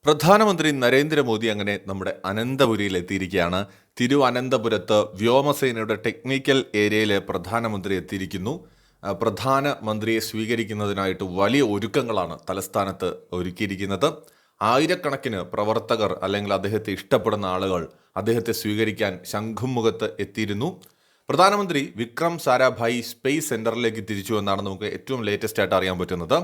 പ്രധാനമന്ത്രി നരേന്ദ്രമോദി അങ്ങനെ നമ്മുടെ അനന്തപുരിയിൽ എത്തിയിരിക്കുകയാണ്. തിരുവനന്തപുരത്ത് വ്യോമസേനയുടെ ടെക്നിക്കൽ ഏരിയയിലെ പ്രധാനമന്ത്രി എത്തിയിരിക്കുന്നു. പ്രധാനമന്ത്രിയെ സ്വീകരിക്കുന്നതിനായിട്ട് വലിയ ഒരുക്കങ്ങളാണ് തലസ്ഥാനത്ത് ഒരുക്കിയിരിക്കുന്നത്. ആയിരക്കണക്കിന് പ്രവർത്തകർ അല്ലെങ്കിൽ അദ്ദേഹത്തെ ഇഷ്ടപ്പെടുന്ന ആളുകൾ അദ്ദേഹത്തെ സ്വീകരിക്കാൻ ശംഖുമുഖത്ത് എത്തിയിരുന്നു. പ്രധാനമന്ത്രി വിക്രം സാരാഭായി സ്പേസ് സെന്ററിലേക്ക് തിരിച്ചു എന്നാണ് നമുക്ക് ഏറ്റവും ലേറ്റസ്റ്റ് ആയിട്ട് അറിയാൻ പറ്റുന്നത്.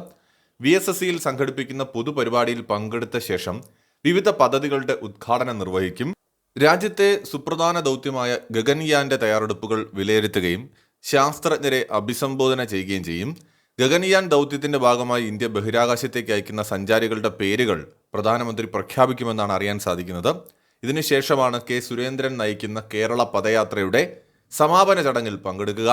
VSSCയിൽ സംഘടിപ്പിക്കുന്ന പൊതുപരിപാടിയിൽ പങ്കെടുത്ത ശേഷം വിവിധ പദ്ധതികളുടെ ഉദ്ഘാടനം നിർവഹിക്കും. രാജ്യത്തെ സുപ്രധാന ദൗത്യമായ ഗഗൻയാന്റെ തയ്യാറെടുപ്പുകൾ വിലയിരുത്തുകയും ശാസ്ത്രജ്ഞരെ അഭിസംബോധന ചെയ്യുകയും ചെയ്യും. ഗഗൻയാൻ ദൗത്യത്തിന്റെ ഭാഗമായി ഇന്ത്യ ബഹിരാകാശത്തേക്ക് അയക്കുന്ന സഞ്ചാരികളുടെ പേരുകൾ പ്രധാനമന്ത്രി പ്രഖ്യാപിക്കുമെന്നാണ് അറിയാൻ സാധിക്കുന്നത്. ഇതിനുശേഷമാണ് കെ സുരേന്ദ്രൻ നയിക്കുന്ന കേരള പദയാത്രയുടെ സമാപന ചടങ്ങിൽ പങ്കെടുക്കുക.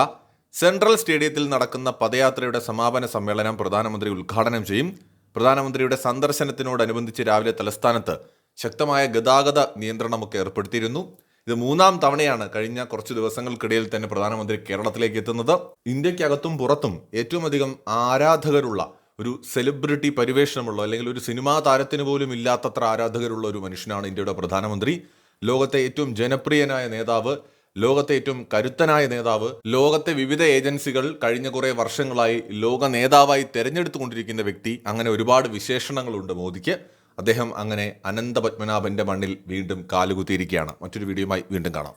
സെൻട്രൽ സ്റ്റേഡിയത്തിൽ നടക്കുന്ന പദയാത്രയുടെ സമാപന സമ്മേളനം പ്രധാനമന്ത്രി ഉദ്ഘാടനം ചെയ്യും. പ്രധാനമന്ത്രിയുടെ സന്ദർശനത്തിനോടനുബന്ധിച്ച് രാവിലെ തലസ്ഥാനത്ത് ശക്തമായ ഗതാഗത നിയന്ത്രണമൊക്കെ ഏർപ്പെടുത്തിയിരുന്നു. ഇത് 3-ാം തവണയാണ് കഴിഞ്ഞ കുറച്ച് ദിവസങ്ങൾക്കിടയിൽ തന്നെ പ്രധാനമന്ത്രി കേരളത്തിലേക്ക് എത്തുന്നത്. ഇന്ത്യക്കകത്തും പുറത്തും ഏറ്റവും അധികം ആരാധകരുള്ള ഒരു സെലിബ്രിറ്റി പരിവേഷണമുള്ള അല്ലെങ്കിൽ ഒരു സിനിമാ താരത്തിന് പോലും ഇല്ലാത്തത്ര ആരാധകരുള്ള ഒരു മനുഷ്യനാണ് ഇന്ത്യയുടെ പ്രധാനമന്ത്രി. ലോകത്തെ ഏറ്റവും ജനപ്രിയനായ നേതാവ്, ലോകത്തെ ഏറ്റവും കരുത്തനായ നേതാവ്, ലോകത്തെ വിവിധ ഏജൻസികൾ കഴിഞ്ഞ കുറേ വർഷങ്ങളായി ലോക നേതാവായി തെരഞ്ഞെടുത്തുകൊണ്ടിരിക്കുന്ന വ്യക്തി, അങ്ങനെ ഒരുപാട് വിശേഷണങ്ങളുണ്ട് മോദിക്ക്. അദ്ദേഹം അങ്ങനെ അനന്തപത്മനാഭന്റെ മണ്ണിൽ വീണ്ടും കാലുകുത്തിയിരിക്കുകയാണ്. മറ്റൊരു വീഡിയോയുമായി വീണ്ടും കാണാം.